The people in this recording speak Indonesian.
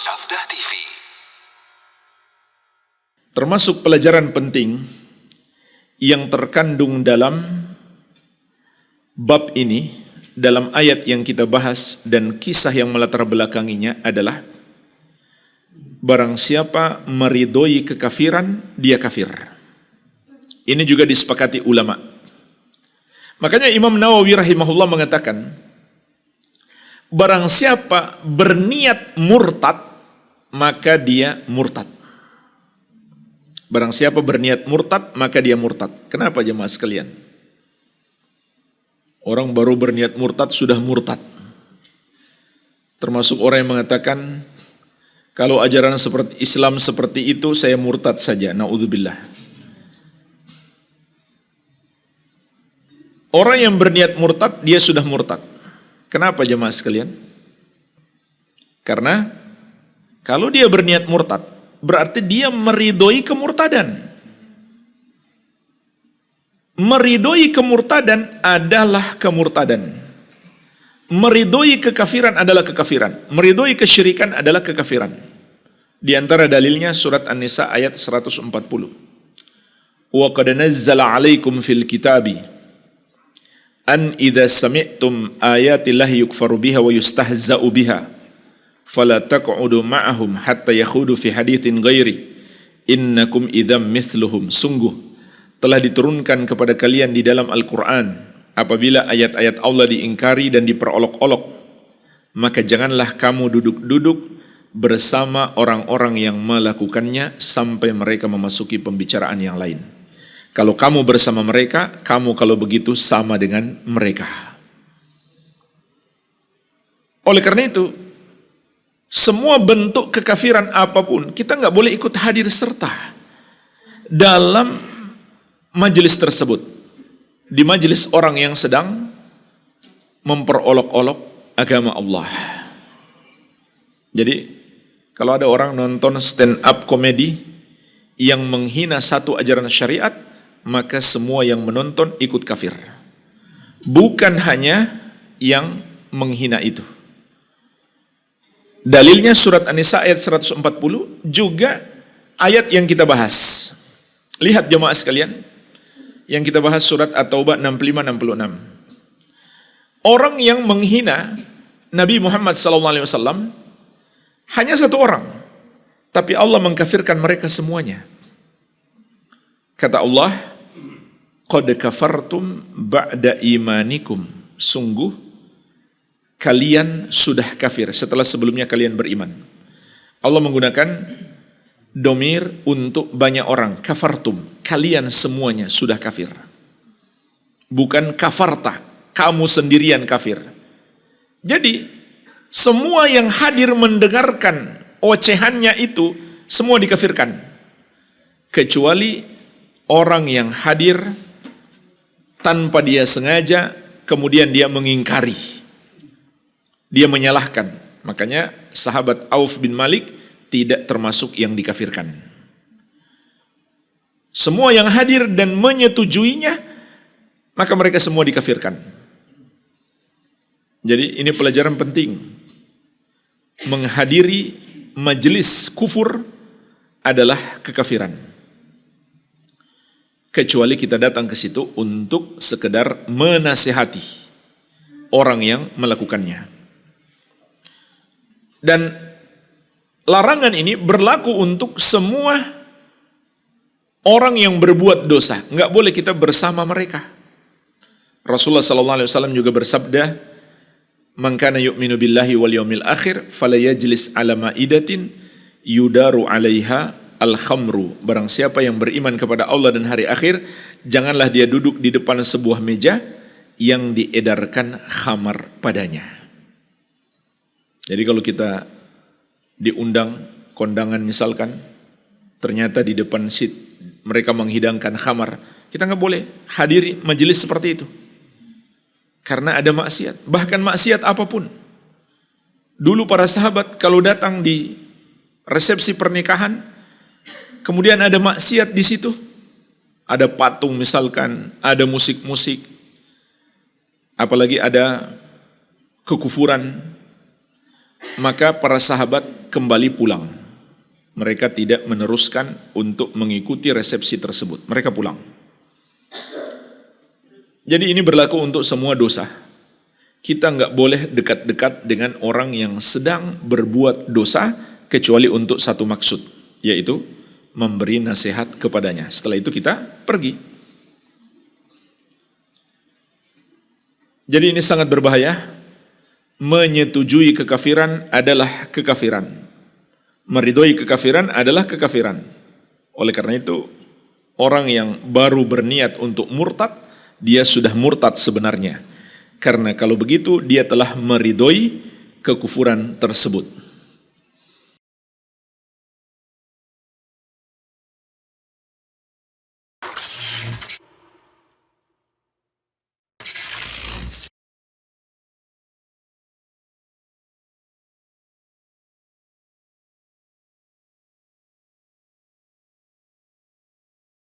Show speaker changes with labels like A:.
A: Sabda TV.
B: Termasuk pelajaran penting yang terkandung dalam bab ini, dalam ayat yang kita bahas dan kisah yang melatar belakanginya adalah barang siapa meridhoi kekafiran, dia kafir. Ini juga disepakati ulama. Makanya Imam Nawawi rahimahullah mengatakan, barang siapa berniat murtad, maka dia murtad. Barang siapa berniat murtad, maka dia murtad. Kenapa jemaah sekalian? Orang baru berniat murtad sudah murtad. Termasuk orang yang mengatakan, kalau ajaran seperti Islam seperti itu, saya murtad saja. Na'udzubillah. Orang yang berniat murtad, dia sudah murtad. Kenapa jemaah sekalian? Karena kalau dia berniat murtad, berarti dia meridhoi kemurtadan. Meridhoi kemurtadan adalah kemurtadan. Meridhoi kekafiran adalah kekafiran. Meridhoi kesyirikan adalah kekafiran. Di antara dalilnya surat An-Nisa ayat 140. Wa qad nazzala 'alaikum fil kitabi an idza sami'tum ayatillahi yukfaru biha wa yustahza'u biha fala taq'udu ma'ahum hatta yakhudu fi haditsin ghairi innakum idzam mithluhum. Sungguh telah diturunkan kepada kalian di dalam Al-Qur'an apabila ayat-ayat Allah diingkari dan diperolok-olok, maka janganlah kamu duduk-duduk bersama orang-orang yang melakukannya sampai mereka memasuki pembicaraan yang lain. Kalau kamu bersama mereka, kamu kalau begitu sama dengan mereka. Oleh karena itu, semua bentuk kekafiran apapun, kita nggak boleh ikut hadir serta dalam majelis tersebut. Di majelis orang yang sedang memperolok-olok agama Allah. Jadi, kalau ada orang nonton stand up komedi yang menghina satu ajaran syariat, maka semua yang menonton ikut kafir. Bukan hanya yang menghina itu. Dalilnya surat An-Nisa ayat 140, juga ayat yang kita bahas. Lihat jemaah sekalian, yang kita bahas surat At-Taubah 65-66. Orang yang menghina Nabi Muhammad SAW hanya satu orang, tapi Allah mengkafirkan mereka semuanya. Kata Allah, qad kafartum ba'da imanikum. Sungguh kalian sudah kafir setelah sebelumnya kalian beriman. Allah menggunakan domir untuk banyak orang. Kafartum, kalian semuanya sudah kafir. Bukan kafarta, kamu sendirian kafir. Jadi semua yang hadir mendengarkan ocehannya itu semua dikafirkan, kecuali orang yang hadir tanpa dia sengaja, kemudian dia mengingkari, dia menyalahkan. Makanya sahabat Auf bin Malik tidak termasuk yang dikafirkan. Semua yang hadir dan menyetujuinya, maka mereka semua dikafirkan. Jadi ini pelajaran penting. Menghadiri majelis kufur adalah kekafiran. Kecuali kita datang ke situ untuk sekedar menasihati orang yang melakukannya. Dan larangan ini berlaku untuk semua orang yang berbuat dosa. Enggak boleh kita bersama mereka. Rasulullah SAW juga bersabda, "Man kana yu'minu billahi wal yawmil akhir fala yajlis ala ma'idatin yudaru 'alaiha al-khamru." Barang siapa yang beriman kepada Allah dan hari akhir, janganlah dia duduk di depan sebuah meja yang diedarkan khamar padanya. Jadi kalau kita diundang kondangan misalkan, ternyata di depan seat mereka menghidangkan khamar, kita nggak boleh hadiri majelis seperti itu. Karena ada maksiat, bahkan maksiat apapun. Dulu para sahabat kalau datang di resepsi pernikahan, kemudian ada maksiat di situ, ada patung misalkan, ada musik-musik, apalagi ada kekufuran, maka para sahabat kembali pulang. Mereka tidak meneruskan untuk mengikuti resepsi tersebut. Mereka pulang. Jadi ini berlaku untuk semua dosa. Kita nggak boleh dekat-dekat dengan orang yang sedang berbuat dosa kecuali untuk satu maksud, yaitu memberi nasihat kepadanya. Setelah itu kita pergi. Jadi ini sangat berbahaya. Menyetujui kekafiran adalah kekafiran. Meridhoi kekafiran adalah kekafiran. Oleh karena itu, orang yang baru berniat untuk murtad, dia sudah murtad sebenarnya. Karena kalau begitu, dia telah meridhoi kekufuran tersebut.